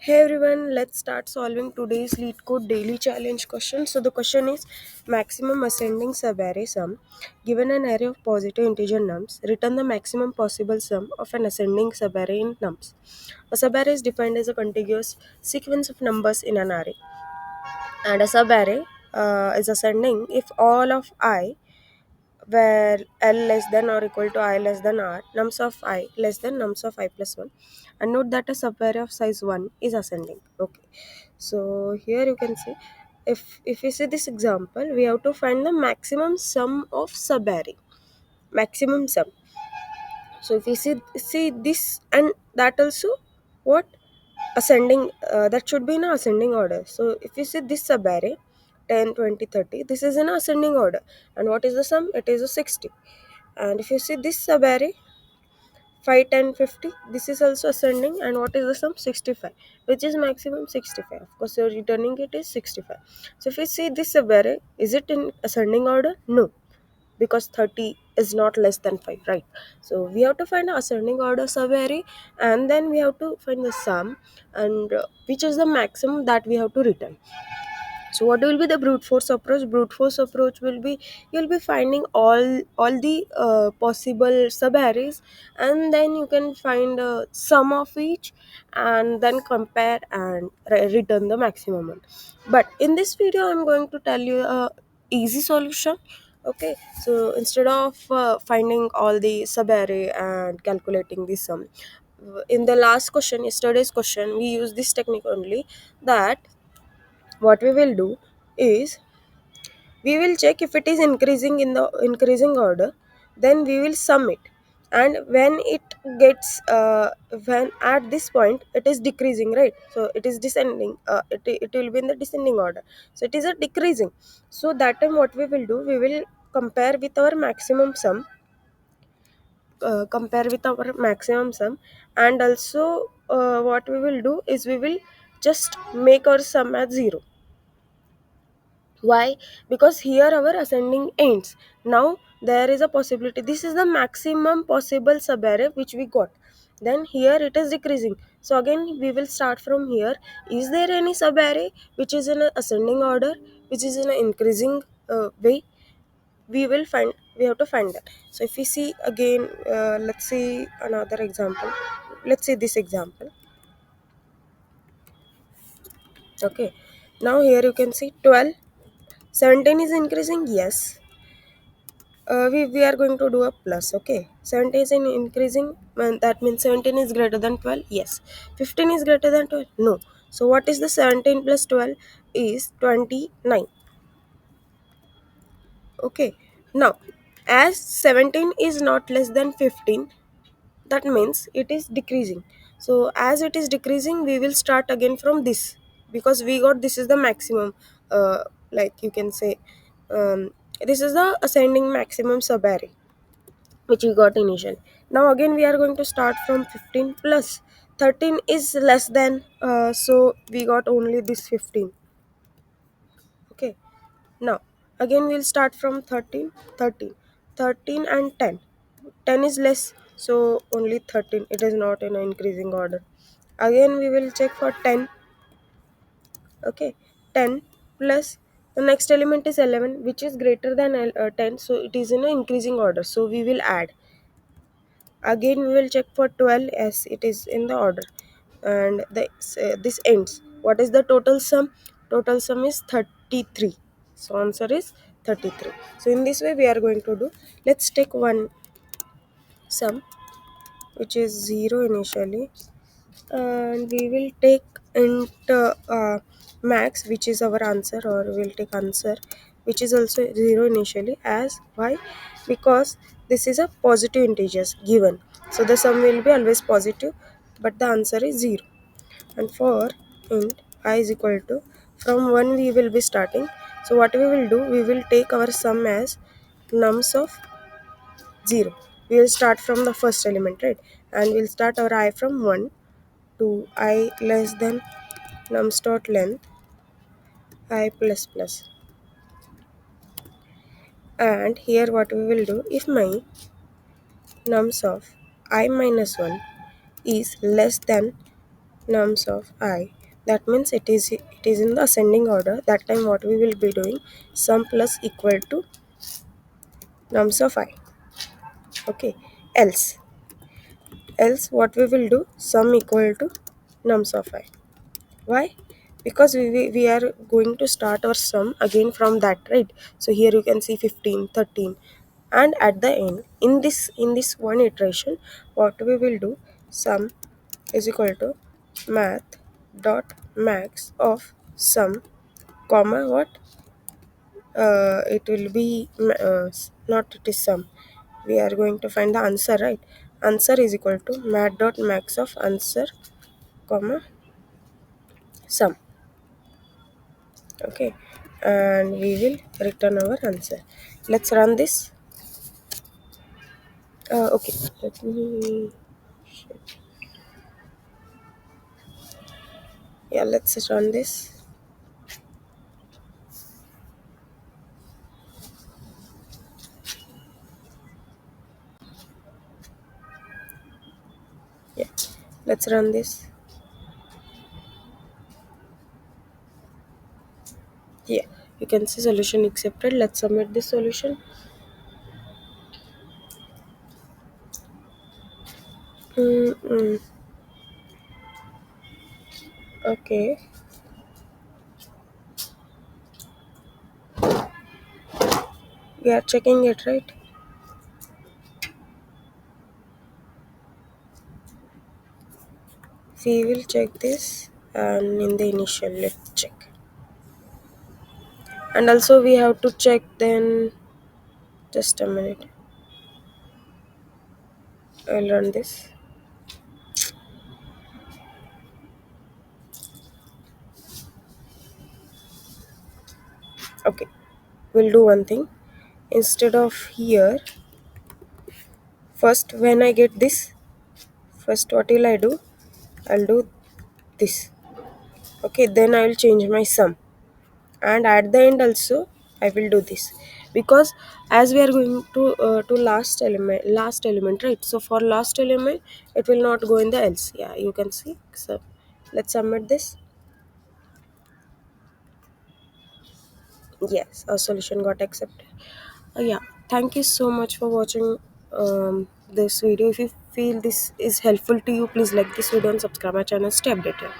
Hey everyone, let's start solving today's Leetcode daily challenge question. So the question is maximum ascending subarray sum. Given an array of positive integer nums, return the maximum possible sum of an ascending subarray in nums. A subarray is defined as a contiguous sequence of numbers in an array, and a subarray is ascending if all of I where L less than or equal to I less than R, nums of I less than nums of I plus 1. And note that a subarray of size 1 is ascending. Okay. So here you can see, if we see this example, we have to find the maximum sum of subarray. Maximum sum. So if we see this and that also, what? Ascending, that should be in a ascending order. So if you see this subarray 10, 20, 30, this is in a ascending order. And what is the sum? It is a 60. And if you see this subarray 5, 10, 50, this is also ascending. And what is the sum? 65, which is maximum 65. Of course, you're returning it is 65. So if you see this subarray, is it in ascending order? No, because 30 is not less than 5, right? So we have to find the ascending order subarray, and then we have to find the sum, and which is the maximum that we have to return. So what will be the brute force approach? Brute force approach will be, you'll be finding all the possible subarrays, and then you can find a sum of each, and then compare and return the maximum one. But in this video I'm going to tell you a easy solution. Okay, so instead of finding all the subarray and calculating the sum, in the last question, yesterday's question, we use this technique only. That what we will do is, we will check if it is increasing in the increasing order, then we will sum it. And when it gets when at this point it is decreasing, right? So it is descending, it will be in the descending order, so it is a decreasing. So that time what we will do, we will compare with our maximum sum, and also what we will do is, we will just make our sum as 0. Why? Because here our ascending ends. Now there is a possibility, this is the maximum possible subarray which we got, then here it is decreasing. So again we will start from here. Is there any subarray which is in a ascending order, which is in an increasing way? We have to find that. So if we see again, let's see another example. Let's see this example. Okay, now here you can see 12. 17 is increasing, yes. We are going to do a plus. Okay, 17 is in increasing, and that means 17 is greater than 12, yes. 15 is greater than 12, no. So what is the 17 plus 12? Is 29. Okay, now as 17 is not less than 15, that means it is decreasing. So as it is decreasing, we will start again from this, because we got this is the maximum, like you can say, this is the ascending maximum subarray which we got initially. Now again we are going to start from 15 plus 13 is less than, so we got only this 15. Okay, now again we'll start from 13, 13, 13 and 10. 10 is less, so only 13, it is not in an increasing order. Again we will check for 10. Okay, 10 plus the next element is 11, which is greater than 10, so it is in an increasing order, so we will add. Again we will check for 12 as it is in the order, and this ends. What is the total sum? Total sum is 33. So answer is 33. So in this way we are going to do. Let's take one sum which is 0 initially, and we will take int max, which is our answer, or we'll take answer which is also 0 initially. As why? Because this is a positive integers given, so the sum will be always positive, but the answer is 0. And for int I is equal to, from 1 we will be starting. So what we will do, we will take our sum as nums of 0. We will start from the first element, right? And we'll start our I from 1 to I less than nums dot length I plus plus. And here what we will do, if my nums of I minus 1 is less than nums of I. That means it is in the ascending order. That time what we will be doing, sum plus equal to nums of I. Okay. Else what we will do, sum equal to nums of I. Why? Because we are going to start our sum again from that, right? So here you can see 15, 13, and at the end, in this one iteration, what we will do, sum is equal to math dot max of sum, comma what, it will be not it is sum, we are going to find the answer, right? Answer is equal to math dot max of answer, comma sum. Okay, and we will return our answer. Let's run this. Okay, let me, yeah, let's run this. Yeah, let's run this. Yeah, you can see solution accepted. Let's submit this solution. Mm-mm. Okay, we are checking it, right? We will check this, and in the initial, let's check. And also we have to check then, just a minute. I'll run this. Okay, we'll do one thing. Instead of here, first when I get this, first what will I do? I'll do this. Okay, then I will change my sum, and at the end also I will do this, because as we are going to last element, right? So for last element it will not go in the else. Yeah, you can see. So let's submit this. Yes, our solution got accepted. Yeah, thank you so much for watching this video. If you feel this is helpful to you, please like this video and subscribe my channel. Stay updated.